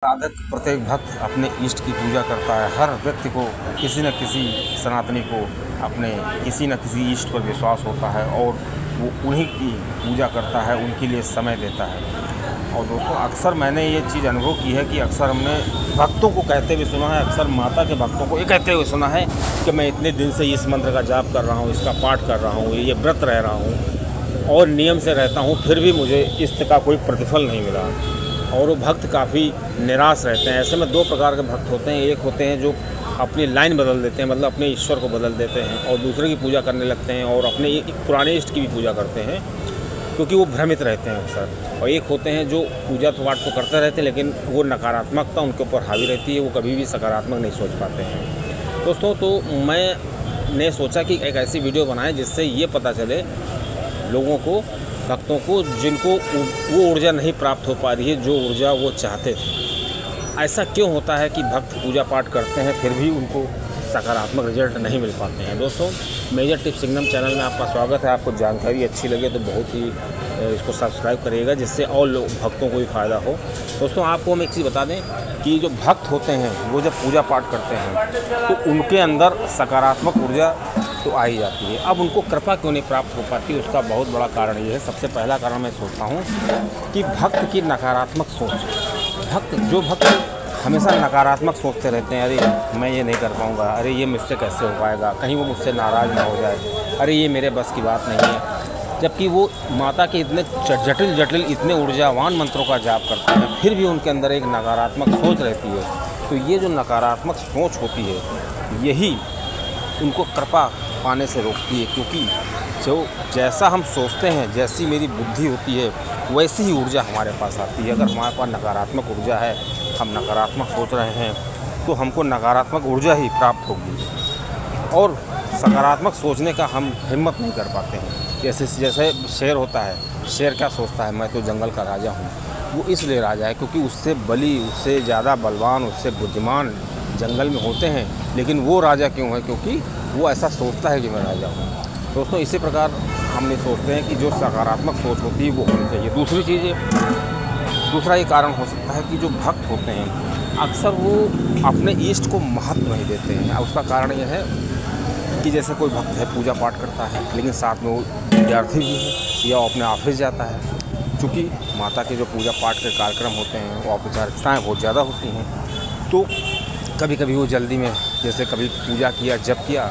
साधक प्रत्येक भक्त अपने इष्ट की पूजा करता है। हर व्यक्ति को किसी न किसी सनातनी को अपने किसी न किसी इष्ट पर विश्वास होता है और वो उन्हीं की पूजा करता है, उनके लिए समय देता है। और दोस्तों, अक्सर मैंने ये चीज़ अनुभव की है कि अक्सर हमने भक्तों को कहते हुए सुना है, अक्सर माता के भक्तों को ये कहते हुए सुना है कि मैं इतने दिन से इस मंत्र का जाप कर रहा हूँ, इसका पाठ कर रहा हूँ, ये व्रत रह रहा हूँ और नियम से रहता हूँ, फिर भी मुझे इसका कोई प्रतिफल नहीं मिला। और वो भक्त काफ़ी निराश रहते हैं। ऐसे में दो प्रकार के भक्त होते हैं। एक होते हैं जो अपनी लाइन बदल देते हैं, मतलब अपने ईश्वर को बदल देते हैं और दूसरे की पूजा करने लगते हैं और अपने पुराने इष्ट की भी पूजा करते हैं, क्योंकि वो भ्रमित रहते हैं अक्सर। और एक होते हैं जो पूजा पाठ तो करते रहते हैं, लेकिन वो नकारात्मकता उनके ऊपर हावी रहती है, वो कभी भी सकारात्मक नहीं सोच पाते हैं। दोस्तों, तो मैंने सोचा कि एक ऐसी वीडियो बनाएं जिससे ये पता चले लोगों को, भक्तों को, जिनको वो ऊर्जा नहीं प्राप्त हो पा रही है जो ऊर्जा वो चाहते थे। ऐसा क्यों होता है कि भक्त पूजा पाठ करते हैं फिर भी उनको सकारात्मक रिजल्ट नहीं मिल पाते हैं। दोस्तों, मेजर टिप्स सिंगनम चैनल में आपका स्वागत है। आपको जानकारी अच्छी लगे तो बहुत ही इसको सब्सक्राइब करिएगा, जिससे और लोग भक्तों को भी फ़ायदा हो। दोस्तों, आपको हम एक चीज़ बता दें कि जो भक्त होते हैं वो जब पूजा पाठ करते हैं तो उनके अंदर सकारात्मक ऊर्जा तो आ ही जाती है। अब उनको कृपा क्यों नहीं प्राप्त हो पाती, उसका बहुत बड़ा कारण ये है। सबसे पहला कारण मैं सोचता हूँ कि भक्त की नकारात्मक सोच। जो भक्त हमेशा नकारात्मक सोचते रहते हैं, अरे मैं ये नहीं कर पाऊँगा, अरे ये मुझसे कैसे हो पाएगा, कहीं वो मुझसे नाराज़ ना हो जाए, अरे ये मेरे बस की बात नहीं है। जबकि वो माता के इतने जटिल इतने ऊर्जावान मंत्रों का जाप करते हैं, फिर भी उनके अंदर एक नकारात्मक सोच रहती है। तो ये जो नकारात्मक सोच होती है, यही उनको कृपा पाने से रोकती है, क्योंकि जो जैसा हम सोचते हैं, जैसी मेरी बुद्धि होती है, वैसी ही ऊर्जा हमारे पास आती है। अगर हमारे पास नकारात्मक ऊर्जा है, हम नकारात्मक सोच रहे हैं, तो हमको नकारात्मक ऊर्जा ही प्राप्त होगी और सकारात्मक सोचने का हम हिम्मत नहीं कर पाते हैं। जैसे शेर होता है, शेर क्या सोचता है, मैं तो जंगल का राजा हूँ। वो इसलिए राजा है क्योंकि उससे बली, उससे ज़्यादा बलवान, उससे बुद्धिमान जंगल में होते हैं, लेकिन वो राजा क्यों है? क्योंकि वो ऐसा सोचता है कि मैं राजा हूँ। दोस्तों, इसी प्रकार हम नहीं सोचते हैं कि जो सकारात्मक सोच होती है वो होनी चाहिए। दूसरा ये कारण हो सकता है कि जो भक्त होते हैं अक्सर वो अपने इष्ट को महत्व नहीं देते हैं। उसका कारण यह है कि जैसे कोई भक्त है, पूजा पाठ करता है, लेकिन साथ में वो विद्यार्थी भी है या वो अपने ऑफिस जाता है। चूँकि माता के जो पूजा पाठ के कार्यक्रम होते हैं वो औपचारिकताएँ बहुत ज़्यादा होती हैं, तो कभी कभी वो जल्दी में, जैसे कभी पूजा किया, जप किया,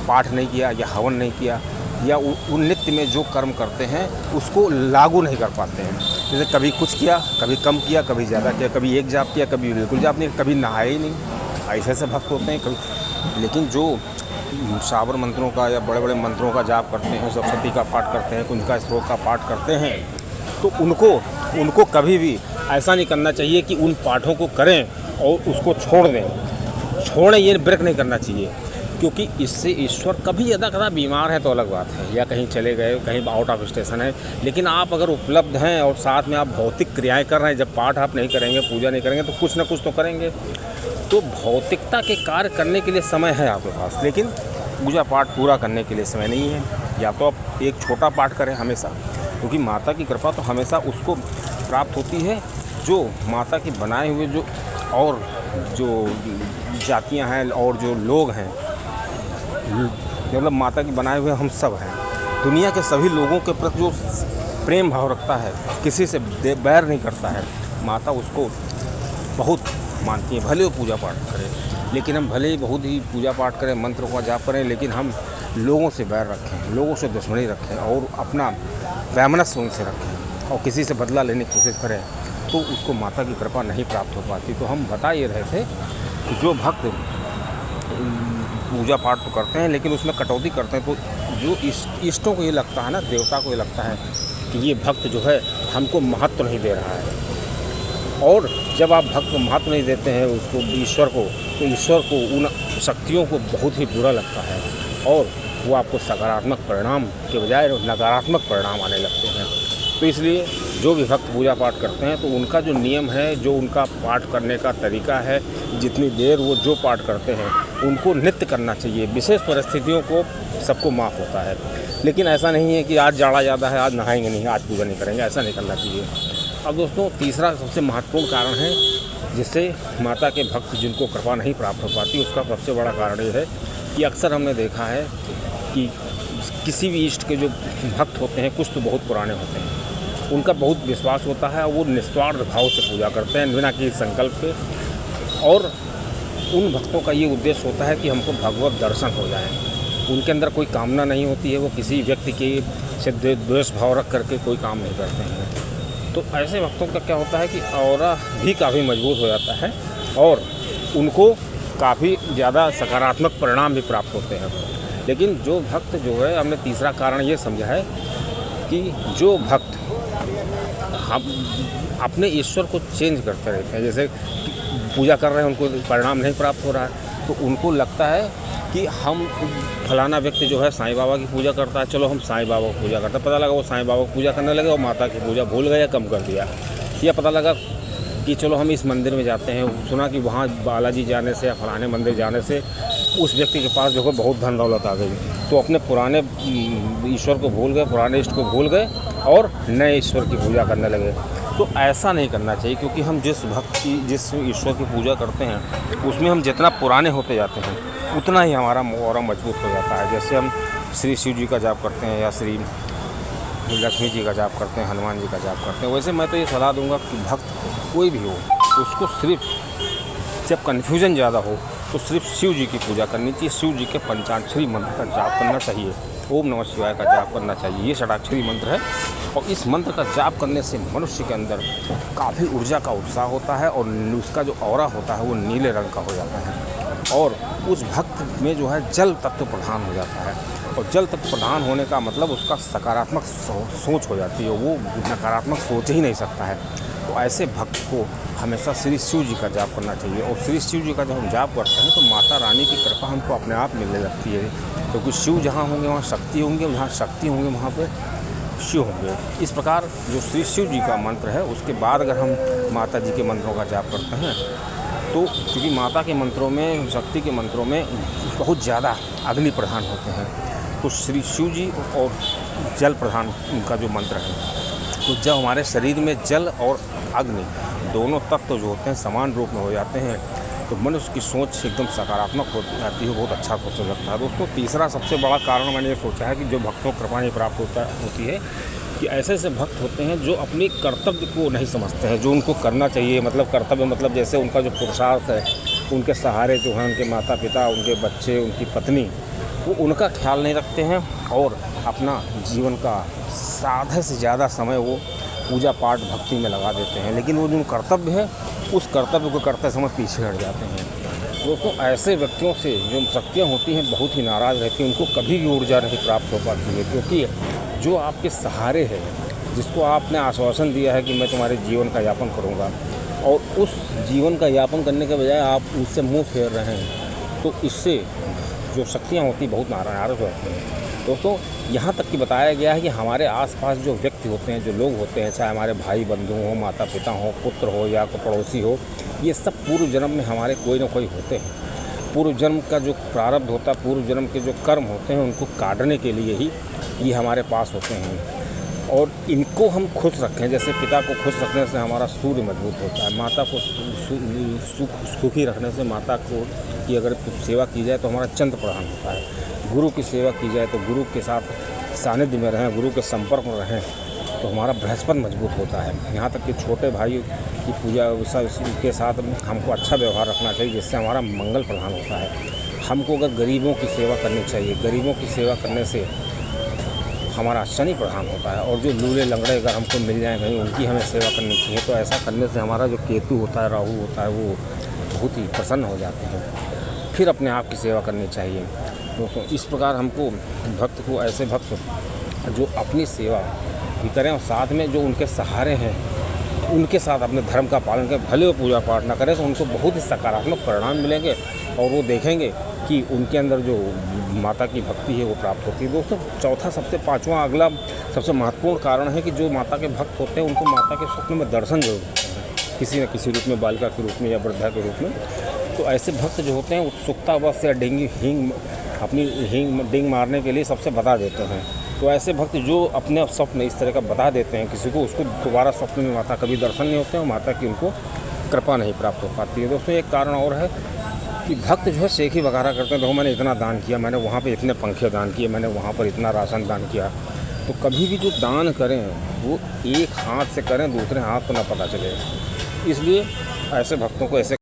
पाठ नहीं किया या हवन नहीं किया, या उन नित्य में जो कर्म करते हैं उसको लागू नहीं कर पाते हैं। जैसे कभी कुछ किया, कभी कम किया, कभी ज़्यादा किया, कभी एक जाप किया, कभी बिल्कुल जाप नहीं, कभी नहाए ही नहीं। ऐसे भक्त होते हैं कभी। लेकिन जो साबर मंत्रों का या बड़े बड़े मंत्रों का जाप करते हैं, सरस्वती का पाठ करते हैं, कुंजका श्लोक का पाठ करते हैं, तो उनको कभी भी ऐसा नहीं करना चाहिए कि उन पाठों को करें और उसको छोड़ें, ये ब्रेक नहीं करना चाहिए, क्योंकि इससे ईश्वर कभी कदा बीमार है तो अलग बात है, या कहीं चले गए, कहीं आउट ऑफ स्टेशन है, लेकिन आप अगर उपलब्ध हैं और साथ में आप भौतिक क्रियाएं कर रहे हैं, जब पाठ आप नहीं करेंगे, पूजा नहीं करेंगे, तो कुछ ना कुछ तो करेंगे। तो भौतिकता के कार्य करने के लिए समय है आपके पास, लेकिन पूजा पाठ पूरा करने के लिए समय नहीं है। या तो आप एक छोटा पाठ करें हमेशा, क्योंकि माता की कृपा तो हमेशा उसको प्राप्त होती है जो माता की बनाए हुए जो जातियां हैं और जो लोग हैं, मतलब माता की बनाए हुए हम सब हैं। दुनिया के सभी लोगों के प्रति जो प्रेम भाव रखता है, किसी से बैर नहीं करता है, माता उसको बहुत मानती है। भले वो पूजा पाठ करें, लेकिन हम भले ही बहुत ही पूजा पाठ करें, मंत्रों का जाप करें, लेकिन हम लोगों से बैर रखें, लोगों से दुश्मनी रखें और अपना वैमनस्य उनसे रखें और किसी से बदला लेने की कोशिश करें, तो उसको माता की कृपा नहीं प्राप्त हो पाती। तो हम बता ये रहे थे कि जो भक्त पूजा पाठ तो करते हैं लेकिन उसमें कटौती करते हैं, तो जो इष्टों को ये लगता है ना, देवता को ये लगता है कि ये भक्त जो है हमको महत्व नहीं दे रहा है। और जब आप भक्त को महत्व नहीं देते हैं, उसको ईश्वर को, तो ईश्वर को, उन शक्तियों को बहुत ही बुरा लगता है और वो आपको सकारात्मक परिणाम के बजाय नकारात्मक परिणाम आने लगते हैं। तो इसलिए जो भी भक्त पूजा पाठ करते हैं तो उनका जो नियम है, जो उनका पाठ करने का तरीका है, जितनी देर वो जो पाठ करते हैं उनको नित्य करना चाहिए। विशेष परिस्थितियों को सबको माफ़ होता है, लेकिन ऐसा नहीं है कि आज जाड़ा ज़्यादा है, आज नहाएंगे नहीं, आज पूजा नहीं करेंगे, ऐसा नहीं करना चाहिए। अब दोस्तों, तीसरा सबसे महत्वपूर्ण कारण है जिससे माता के भक्त जिनको कृपा नहीं प्राप्त हो पाती, उसका सबसे बड़ा कारण ये है कि अक्सर हमने देखा है कि किसी भी इष्ट के जो भक्त होते हैं कुछ तो बहुत पुराने होते हैं, उनका बहुत विश्वास होता है और वो निस्वार्थ भाव से पूजा करते हैं बिना किसी संकल्प के। और उन भक्तों का ये उद्देश्य होता है कि हमको भगवत दर्शन हो जाए। उनके अंदर कोई कामना नहीं होती है, वो किसी व्यक्ति के से द्वेष भाव रख करके कोई काम नहीं करते हैं। तो ऐसे भक्तों का क्या होता है कि ऑरा भी काफ़ी मजबूत हो जाता है और उनको काफ़ी ज़्यादा सकारात्मक परिणाम भी प्राप्त होते हैं। लेकिन जो भक्त जो है, हमने तीसरा कारण ये समझा है कि जो भक्त हम अपने ईश्वर को चेंज करते रहते हैं, जैसे पूजा कर रहे हैं उनको परिणाम नहीं प्राप्त हो रहा है तो उनको लगता है कि हम फलाना व्यक्ति जो है साईं बाबा की पूजा करता है, चलो हम साईं बाबा की पूजा करते हैं। पता लगा वो साईं बाबा की पूजा करने लगे और माता की पूजा भूल गए या कम कर दिया। या पता लगा कि चलो हम इस मंदिर में जाते हैं, सुना कि वहाँ बालाजी जाने से या फलाने मंदिर जाने से उस व्यक्ति के पास देखो बहुत धन दौलत आ गई, तो अपने पुराने ईश्वर को भूल गए, पुराने इष्ट को भूल गए और नए ईश्वर की पूजा करने लगे। तो ऐसा नहीं करना चाहिए, क्योंकि हम जिस ईश्वर की पूजा करते हैं उसमें हम जितना पुराने होते जाते हैं उतना ही हमारा ऑरा मजबूत हो जाता है। जैसे हम श्री शिव जी का जाप करते हैं या श्री लक्ष्मी जी का जाप करते हैं, हनुमान जी का जाप करते हैं, वैसे मैं तो ये सलाह दूंगा कि भक्त कोई भी हो उसको सिर्फ जब कन्फ्यूजन ज़्यादा हो तो सिर्फ शिव जी की पूजा करनी चाहिए। शिव जी के पंचाक्षरी मंत्र का जाप करना चाहिए, ओम नमः शिवाय का जाप करना चाहिए। ये षडाक्षरी मंत्र है और इस मंत्र का जाप करने से मनुष्य के अंदर काफ़ी ऊर्जा का उत्साह होता है और उसका जो ऑरा होता है वो नीले रंग का हो जाता है और उस भक्त में जो है जल तत्व प्रधान हो जाता है। और जल तत्व प्रधान होने का मतलब उसका सकारात्मक सोच हो जाती है, वो नकारात्मक सोच ही नहीं सकता है। तो ऐसे भक्त को हमेशा श्री शिव जी का जाप करना चाहिए। और श्री शिव जी का जब हम जाप करते हैं तो माता रानी की कृपा हमको अपने आप मिलने लगती है, क्योंकि शिव जहाँ होंगे वहाँ शक्ति होंगे, जहाँ शक्ति होंगे वहाँ पे शिव होंगे। इस प्रकार जो श्री शिव जी का मंत्र है उसके बाद अगर हम माता जी के मंत्रों का जाप करते हैं तो क्योंकि माता के मंत्रों में, शक्ति के मंत्रों में बहुत ज़्यादा अग्नि प्रधान होते हैं, तो श्री शिव जी और जल प्रधान का जो मंत्र है, तो जब हमारे शरीर में जल और अग्नि दोनों तत्व जो होते हैं समान रूप में हो जाते हैं तो मनुष्य की सोच एकदम सकारात्मक हो जाती है, बहुत अच्छा सोचने लगता है। दोस्तों तीसरा सबसे बड़ा कारण मैंने ये सोचा है कि जो भक्तों को कृपा नहीं प्राप्त होती है कि ऐसे ऐसे भक्त होते हैं जो अपनी कर्तव्य को नहीं समझते हैं, जो उनको करना चाहिए। मतलब कर्तव्य मतलब जैसे उनका जो पुरुषार्थ है, उनके सहारे जो हैं उनके माता पिता, उनके बच्चे, उनकी पत्नी, वो उनका ख्याल नहीं रखते हैं और अपना जीवन का आधे से ज़्यादा समय वो पूजा पाठ भक्ति में लगा देते हैं। लेकिन वो जो कर्तव्य है उस कर्तव्य को करते समय पीछे हट जाते हैं। दोस्तों ऐसे व्यक्तियों से जो शक्तियाँ होती हैं बहुत ही नाराज़ रहती हैं, उनको कभी भी ऊर्जा नहीं प्राप्त हो पाती है, क्योंकि जो आपके सहारे है, जिसको आपने आश्वासन दिया है कि मैं तुम्हारे जीवन का यापन करूँगा और उस जीवन का यापन करने के बजाय आप उससे मुँह फेर रहे हैं, तो इससे जो शक्तियाँ होती बहुत नाराज़ होती हैं। दोस्तों यहाँ तक कि बताया गया है कि हमारे आसपास जो व्यक्ति होते हैं, जो लोग होते हैं, चाहे हमारे भाई बंधु हों, माता पिता हों, पुत्र हो या पड़ोसी हो, ये सब पूर्व जन्म में हमारे कोई ना कोई होते हैं। पूर्व जन्म का जो प्रारब्ध होता है, पूर्व जन्म के जो कर्म होते हैं उनको काटने के लिए ही ये हमारे पास होते हैं। और इनको हम खुश रखें, जैसे पिता को खुश रखने से हमारा सूर्य मजबूत होता है, माता को सुखी रखने से माता को की अगर सेवा की जाए तो हमारा चंद्र प्रधान होता है। गुरु की सेवा की जाए तो गुरु के साथ सानिध्य में रहें, गुरु के संपर्क में रहें तो हमारा बृहस्पति मजबूत होता है। यहाँ तक कि छोटे भाई की पूजा के साथ हमको अच्छा व्यवहार रखना चाहिए, जिससे हमारा मंगल प्रधान होता है। हमको अगर गरीबों की सेवा करनी चाहिए, गरीबों की सेवा करने से हमारा शनि प्रधान होता है। और जो लूले लंगड़े अगर हमको मिल जाएँ कहीं, उनकी हमें सेवा करनी चाहिए। तो ऐसा करने से हमारा जो केतु होता है, राहु होता है, वो बहुत ही प्रसन्न हो जाते हैं। फिर अपने आप की सेवा करनी चाहिए। दोस्तों इस प्रकार हमको भक्त को, ऐसे भक्त जो अपनी सेवा भी करें और साथ में जो उनके सहारे हैं उनके साथ अपने धर्म का पालन करें, भले वो पूजा पाठ ना करें तो उनको बहुत ही सकारात्मक परिणाम मिलेंगे और वो देखेंगे कि उनके अंदर जो माता की भक्ति है वो प्राप्त होती है। दोस्तों चौथा अगला सबसे महत्वपूर्ण कारण है कि जो माता के भक्त होते हैं उनको माता के स्वप्न में दर्शन जरूर होते हैं, किसी न किसी रूप में, बालिका के रूप में या वृद्धा के रूप में। तो ऐसे भक्त जो होते हैं उत्सुकतावश या अपनी डिंग मारने के लिए सबसे बता देते हैं। तो ऐसे भक्त जो अपने स्वप्न इस तरह का बता देते हैं किसी को, उसको दोबारा स्वप्न में माता कभी दर्शन नहीं होते हैं और माता की उनको कृपा नहीं प्राप्त हो पाती है। दोस्तों एक कारण और है कि भक्त जो है सेखी वगैरह करते हैं, देखो मैंने इतना दान किया, मैंने वहाँ पे इतने पंखे दान किए, मैंने वहाँ पर इतना राशन दान किया। तो कभी भी जो दान करें वो एक हाथ से करें, दूसरे हाथ को ना पता चले। इसलिए ऐसे भक्तों को ऐसे